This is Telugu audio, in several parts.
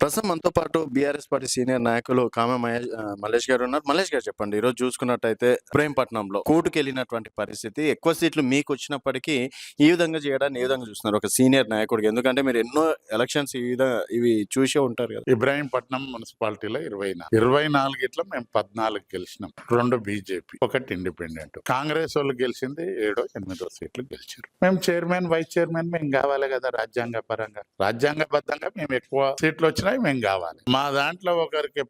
ప్రస్తుతం మనతో పాటు బీఆర్ఎస్ పార్టీ సీనియర్ నాయకులు మల్లేష్ గారు ఉన్నారు. మల్లేష్ గారు చెప్పండి. ఈరోజు చూసుకున్నట్టయితే ఇబ్రహీంపట్నంలో కోర్టుకెళ్ళినటువంటి పరిస్థితి ఎక్కువ సీట్లు మీకు వచ్చినప్పటికీ ఈ విధంగా చేయడాన్ని ఏ విధంగా చూస్తున్నారు ఒక సీనియర్ నాయకుడికి? ఎందుకంటే మీరు ఎన్నో ఎలక్షన్స్ ఇవి చూసే ఉంటారు కదా. ఇబ్రాహీంపట్నం మున్సిపాలిటీలో 24 ఇట్లా మేము 14 గెలిచినాం. 2 బీజేపీ, 1 ఇండిపెండెంట్. కాంగ్రెస్ వాళ్ళు గెలిచింది 7-8 సీట్లు గెలిచారు. మేము చైర్మన్, వైస్ చైర్మన్ మేము కావాలి కదా. రాజ్యాంగ పరంగా రాజ్యాంగబద్ధంగా మేము ఎక్కువ సీట్లు వచ్చినాయి, మేము కావాలి. మా దాంట్లో ఒకరికి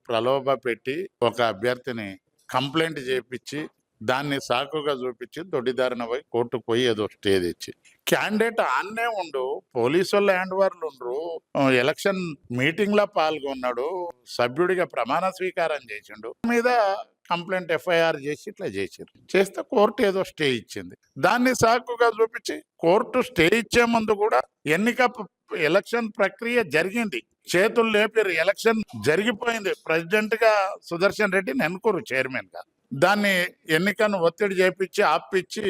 ప్రలోభ పెట్టి ఒక అభ్యర్థిని కంప్లైంట్ చేపించి దాన్ని సాకుగా చూపించి దొడ్డిదారిన పోయి కోర్టుకు పోయి ఏదో స్టే తెచ్చి క్యాండిడేట్ ఆన్నే ఉండు, పోలీసు వాళ్ళు హ్యాండ్ ఓవర్లు ఉండ్రు, ఎలక్షన్ మీటింగ్ లో పాల్గొన్నాడు, సభ్యుడిగా ప్రమాణ స్వీకారం చేసిండు, మీద కంప్లైంట్ ఎఫ్ఐఆర్ చేసి ఇట్లా చేస్తే కోర్టు ఏదో స్టే ఇచ్చింది. దాన్ని సాకుగా చూపించి కోర్టు స్టే ఇచ్చే ముందు కూడా ఎలక్షన్ ప్రక్రియ జరిగింది, చేతులు లేపారు, ఎలక్షన్ జరిగిపోయింది. ప్రెసిడెంట్ గా సుదర్శన్ రెడ్డిని ఎన్నుకోరు చైర్మన్ గా. దాన్ని ఎన్నికను ఒత్తిడి చేపించి ఆపిచ్చి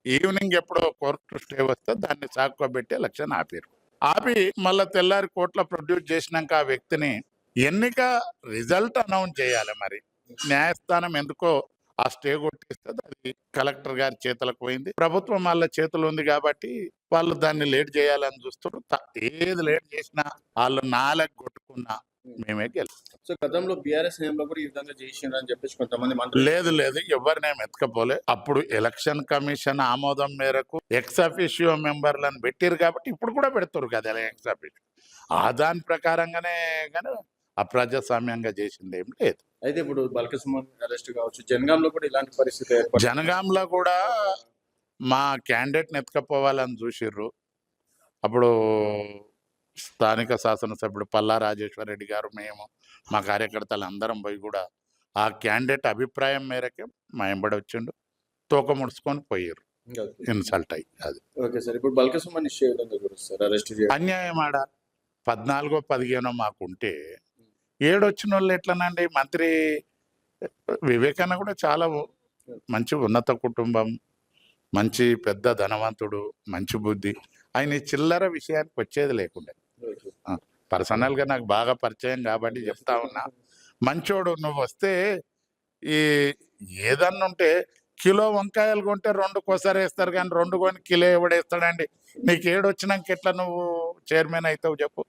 ఈవినింగ్ ఎప్పుడో కోర్టు స్టే వస్తే దాన్ని సాకుగా పెట్టి ఎలక్షన్ ఆపి మళ్ళీ తెల్లారి కోర్టులో ప్రొడ్యూస్ చేసినాక ఆ వ్యక్తిని ఎన్నిక రిజల్ట్ అనౌన్స్ చేయాలి. మరి న్యాయస్థానం ఎందుకో ఆ స్టే కొట్టిస్తే అది కలెక్టర్ గారి చేతులకు పోయింది. ప్రభుత్వం వాళ్ళ చేతులు ఉంది కాబట్టి వాళ్ళు దాన్ని లేట్ చేయాలని చూస్తారు. ఏది లేట్ చేసినా వాళ్ళు 4 కొట్టుకున్నా మేమే గెలుస్తాం. సో గతంలో బీఆర్ఎస్ నేమ్ కూడా ఈ విధంగా చేసిండ్రు అని చెప్పేసి కొంతమంది లేదు ఎవరినేం ఎత్తుకపోలే. అప్పుడు ఎలక్షన్ కమిషన్ ఆమోదం మేరకు ఎక్స్ అఫిషియో మెంబర్లను పెట్టారు కాబట్టి ఇప్పుడు కూడా పెడతారు కదా ఎక్స్ అఫిషియో. దాని ప్రకారంగానే కానీ అప్రజాస్వామ్యంగా చేసింది ఏం లేదు. అయితే ఇప్పుడు బల్కసుమన్ అరెస్ట్ కావచ్చు, జనగాంలో కూడా ఇలాంటి పరిస్థితి జనగాంలో కూడా మా క్యాండిడేట్ని ఎత్తుకపోవాలని చూసిర్రు. అప్పుడు స్థానిక శాసనసభ్యుడు పల్లా రాజేశ్వర రెడ్డి గారు, మేము, మా కార్యకర్తలు అందరం పోయి కూడా ఆ క్యాండిడేట్ అభిప్రాయం మేరకే మా ఎంబడి వచ్చిండు, తోక ముడుచుకొని పోయారు, ఇన్సల్ట్ అయ్యి. అది ఓకే సార్. ఇప్పుడు బల్కసుమన్ ఇష్యూ అరెస్ట్ అన్యాయం. ఆడ 14-15 మాకుంటే 7 వచ్చిన వాళ్ళు ఎట్లనండి? మంత్రి వివేకానంద కూడా చాలా మంచి ఉన్నత కుటుంబం, మంచి పెద్ద ధనవంతుడు, మంచి బుద్ధి. ఆయన చిల్లర విషయానికి వచ్చేది లేకుండా, పర్సనల్గా నాకు బాగా పరిచయం కాబట్టి చెప్తా ఉన్నా. మంచోడు. నువ్వు వస్తే ఈ ఏదన్నా ఉంటే కిలో వంకాయలు కొంటే 2 కొసరేస్తారు, కానీ 2 కొని కిలో ఎవడేస్తాడండి? నీకు 7 వచ్చినాక ఎట్లా నువ్వు చైర్మన్ అవుతావు చెప్పు.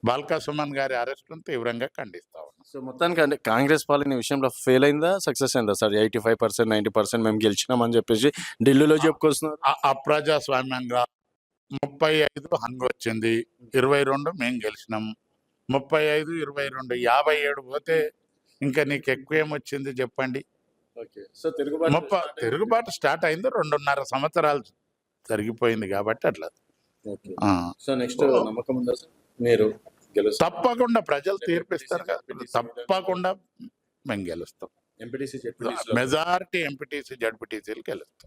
బల్కసుమన్ గారి అరెస్టును తీవ్రంగా ఖండిస్తా ఉన్నాం. సో మొత్తానికి కాంగ్రెస్ పాలన విషయంలో ఫెయిల్ అయిందా, సక్సెస్ అయిందా సార్? 85%, 90% మేము గెలిచినామని చెప్పేసి ఢిల్లీలో చెప్పుకొస్తున్నారు. అప్రజాస్వామ్యంగా 35 హంగ్ వచ్చింది, 22 మేము గెలిచినాం. 35, 22, 57 పోతే ఇంకా నీకు ఎక్కువ ఏమొచ్చింది చెప్పండి. సో తిరుగుబాటు స్టార్ట్ అయింది, 2.5 సంవత్సరాలు జరిగిపోయింది కాబట్టి అట్లా. సో నెక్స్ట్ నమ్మకం ఉందా సార్ మీరు? తప్పకుండా ప్రజలు తీర్పిస్తారు కదా, తప్పకుండా మేము గెలుస్తాం. ఎంపీటీసీ మెజారిటీ ఎంపీటీసీ జడ్పీటీసీలు గెలుస్తాం.